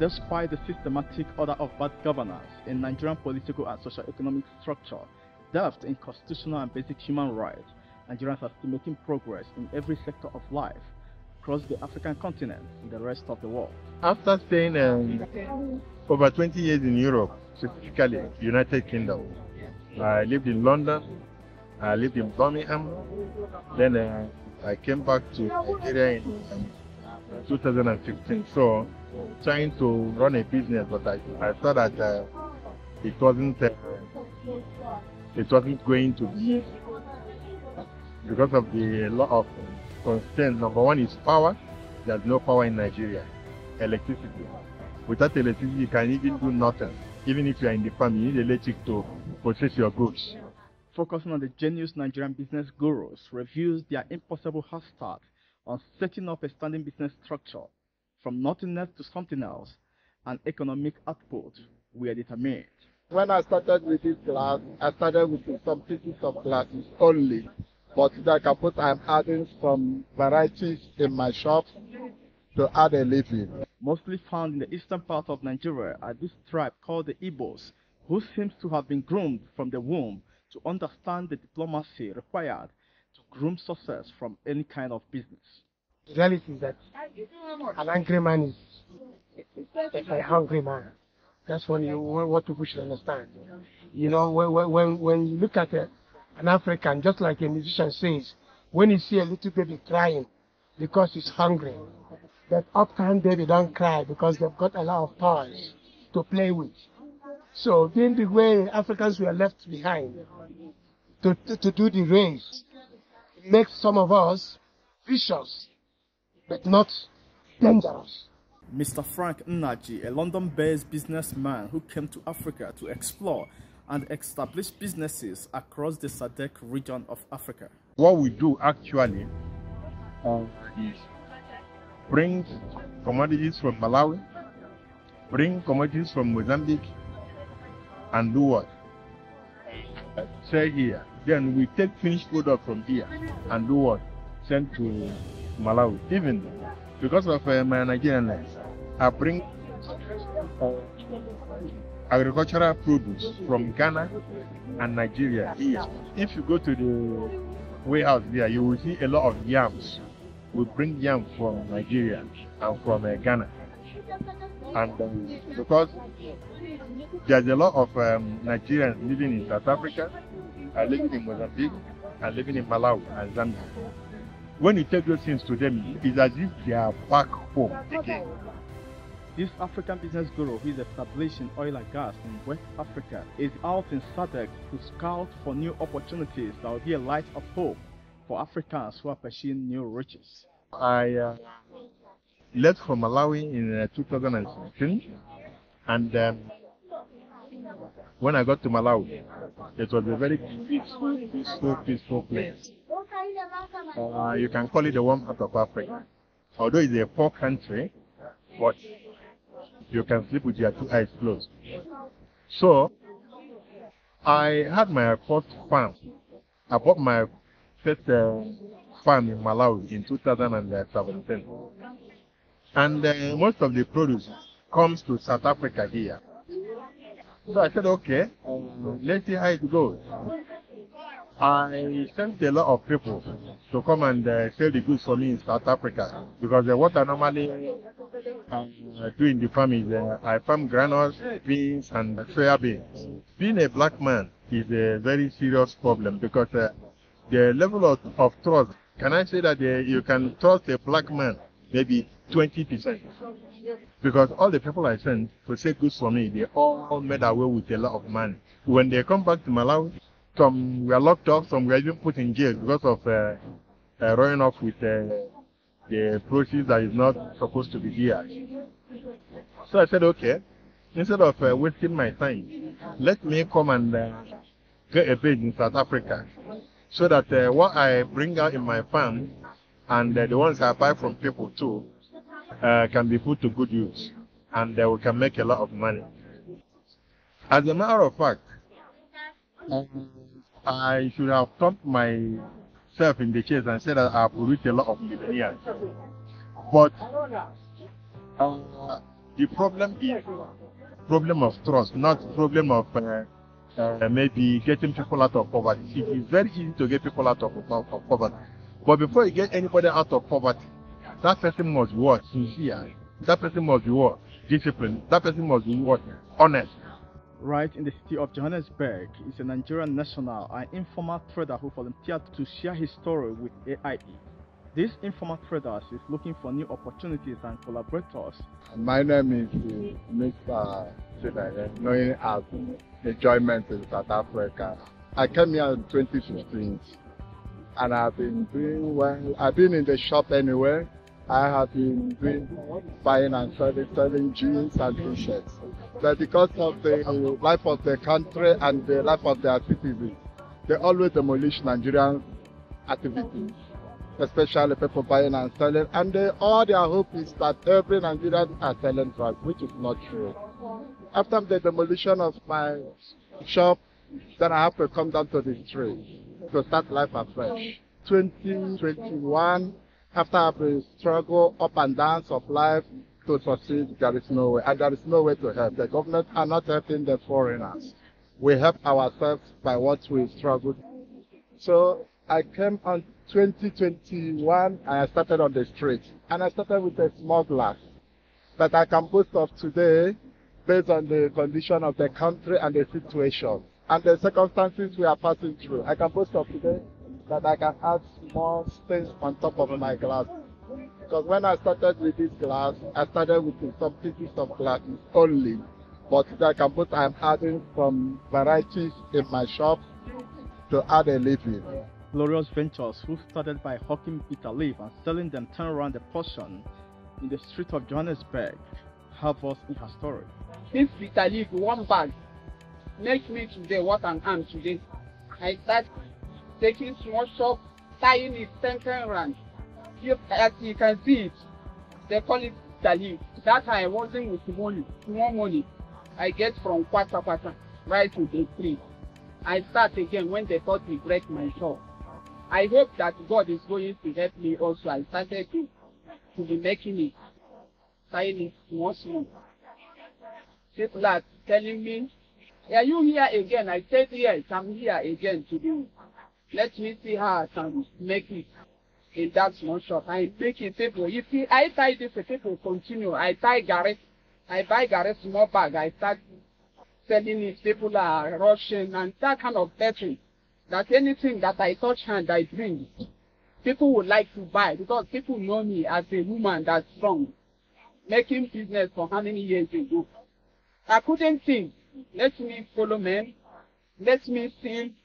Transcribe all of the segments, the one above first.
Despite the systematic order of bad governance in Nigerian political and socio-economic structure, depth in constitutional and basic human rights, Nigerians are still making progress in every sector of life across the African continent and the rest of the world. After staying over 20 years in Europe, specifically United Kingdom, I lived in London, I lived in Birmingham, then I came back to Nigeria in 2015. So, trying to run a business, but I thought that it wasn't going to be, because of the lot of constraints. Number one is power. There's no power in Nigeria. Electricity. Without electricity, you can even do nothing. Even if you are in the farm, you need electric to process your goods. Focusing on the genius Nigerian business gurus reviews their impossible hard start on setting up a standing business structure from nothingness to something else, and economic output were determined. When I started with this class, I started with some pieces of classes only. But I'm adding some varieties in my shop to add a living. Mostly found in the eastern part of Nigeria are this tribe called the Igbos, who seems to have been groomed from the womb to understand the diplomacy required to groom success from any kind of business. The reality is that an angry man is a hungry man. That's what people should understand. You know, when you look at an African, just like a musician says, when you see a little baby crying because he's hungry, that uptown baby don't cry because they've got a lot of toys to play with. So being the way Africans were left behind to do the race, it makes some of us vicious, but not dangerous. Mr. Frank Nnaji, a London-based businessman who came to Africa to explore and establish businesses across the SADC region of Africa. What we do actually is bring commodities from Malawi, bring commodities from Mozambique, and do what? Sell here. Then we take finished product from here and do what? Send to Malawi. Even because of my Nigerian life, I bring agricultural produce from Ghana and Nigeria here. If you go to the warehouse there, you will see a lot of yams. We bring yam from Nigeria and from Ghana. And because there's a lot of Nigerians living in South Africa, living in Mozambique, and living in Malawi and Zambia. When you take those things to them, it's as if they are back home again. This African business guru, who is establishing oil and gas in West Africa, is out in SADC to scout for new opportunities that will be a light of hope for Africans who are pursuing new riches. I left for Malawi in 2016, and when I got to Malawi, it was a very peaceful place. You can call it the warm heart of Africa. Although it's a poor country, but you can sleep with your two eyes closed. So, I had my first farm. I bought my first farm in Malawi in 2017. And most of the produce comes to South Africa here. So I said, okay, let's see how it goes. I sent a lot of people to come and sell the goods for me in South Africa, because what I normally do in the farm is I farm granules, beans, and soya beans. Being a black man is a very serious problem, because the level of trust, can I say that you can trust a black man maybe 20%? Because all the people I sent to sell goods for me, they all made away with a lot of money. When they come back to Malawi, some were locked up, some were even put in jail because of running off with the proceeds that is not supposed to be there. So I said, okay, instead of wasting my time, let me come and get a base in South Africa, so that what I bring out in my farm and the ones I buy from people too can be put to good use, and we can make a lot of money. As a matter of fact, I should have thumped myself in the chest and said that I've reached a lot of millionaires. But the problem is problem of trust, not problem of maybe getting people out of poverty. It is very easy to get people out of poverty. But before you get anybody out of poverty, that person must be what? Sincere. That person must be what? Disciplined. That person must be what? Honest. Right in the city of Johannesburg is a Nigerian national and informal trader who volunteered to share his story with AIE. This informal trader is looking for new opportunities and collaborators. My name is Mr. Chidaya, known as Enjoyment in South Africa. I came here in 2015 and I've been doing well. I've been in the shop anyway. I have been doing buying and selling jeans and t-shirts. But because of the life of the country and the life of their citizens, they always demolish Nigerian activities, especially people buying and selling. And all their hope is that every Nigerian are selling drugs, which is not true. After the demolition of my shop, then I have to come down to the street to start life afresh. 2021, after I've struggled up and down of life to succeed, there is no way. And there is no way to help. The government are not helping the foreigners. We help ourselves by what we struggled. So I came on 2021 and I started on the street. And I started with a small glass. But I can boast of today, based on the condition of the country and the situation and the circumstances we are passing through, I can boast of today that I can add more things on top of my glass. Because when I started with this glass, I started with some pieces of glasses only. But I can put, I'm adding some varieties in my shop to add a living. Glorious Ventures, who started by hawking bitter leaf and selling them, turn around the portion in the street of Johannesburg, have us in her story. This bitter leaf, one bag, makes me today what I am today. I start taking small shop, tying it 10 rand. As you can see it, they call it bitter leaf. That I wasn't with money, small money. I get from quarter right to the 3. I start again when they thought we break my shop. I hope that God is going to help me also. I started to be making it, tying it small. People are telling me, are you here again? I said, yes, I'm here again today. Let me see how I can make it in that small shop. I make it people. You see, I tie this, people continue. I tie Gareth. I buy Gareth small bag. I start selling it. People are rushing and that kind of thing. That anything that I touch hand, I bring. People would like to buy because people know me as a woman that's strong. Making business for how many years ago. I couldn't think. Let me follow men. Let me sing.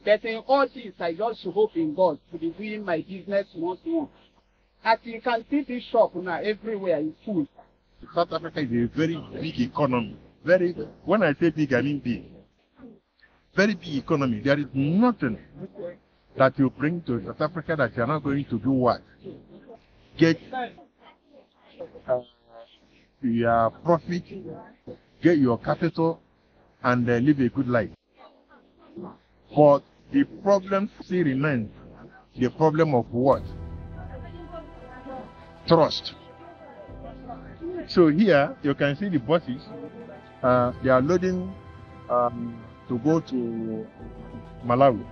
But in all this, I just hope in God to be doing my business once more. As you can see this shop now, everywhere is full. South Africa is a very big economy. When I say big, I mean big. Very big economy. There is nothing that you bring to South Africa that you are not going to do what? Get your profit, get your capital, and live a good life. But the problem still remains the problem of what? Trust. So here you can see the buses. They are loading to go to Malawi.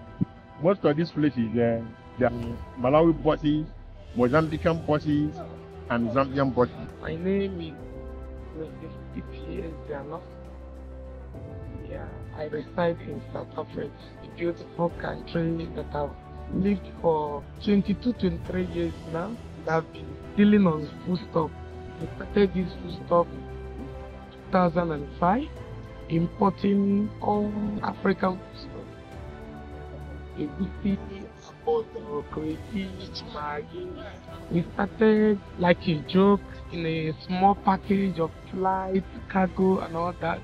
Most of these places, they are Malawi buses, Mozambican buses, and Zambian buses. My name is EPS Diana. Yeah, I reside in South Africa, a beautiful country that I've lived for 23 years now. I've been dealing on foodstuff. I started this foodstuff in 2005, importing all African foodstuff. We started like a joke in a small package of flight, cargo and all that.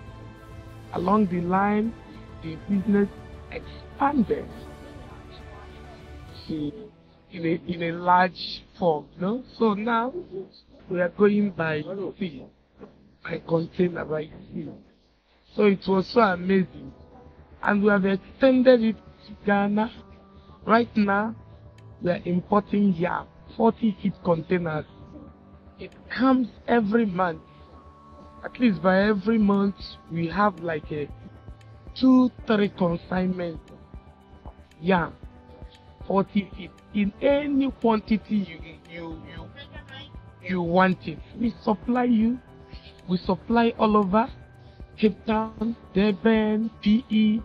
Along the line, the business expanded in a large form. No? So now we are going by sea, by container, by sea. So it was so amazing. And we have extended it to Ghana. Right now, we are importing yam, 40 feet containers. It comes every month. At least by every month, we have like a 2-3 consignment. Yeah, 40 feet in any quantity you want it. We supply you. We supply all over Cape Town, Durban, PE,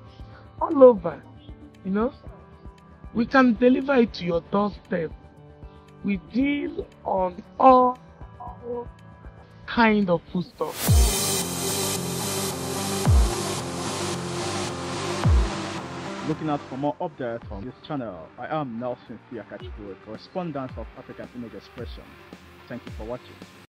all over. You know, we can deliver it to your doorstep. We deal on all kind of foodstuff. Looking out for more updates on this channel, I am Nelson Fiakachikwe, correspondent of African Image Expression. Thank you for watching.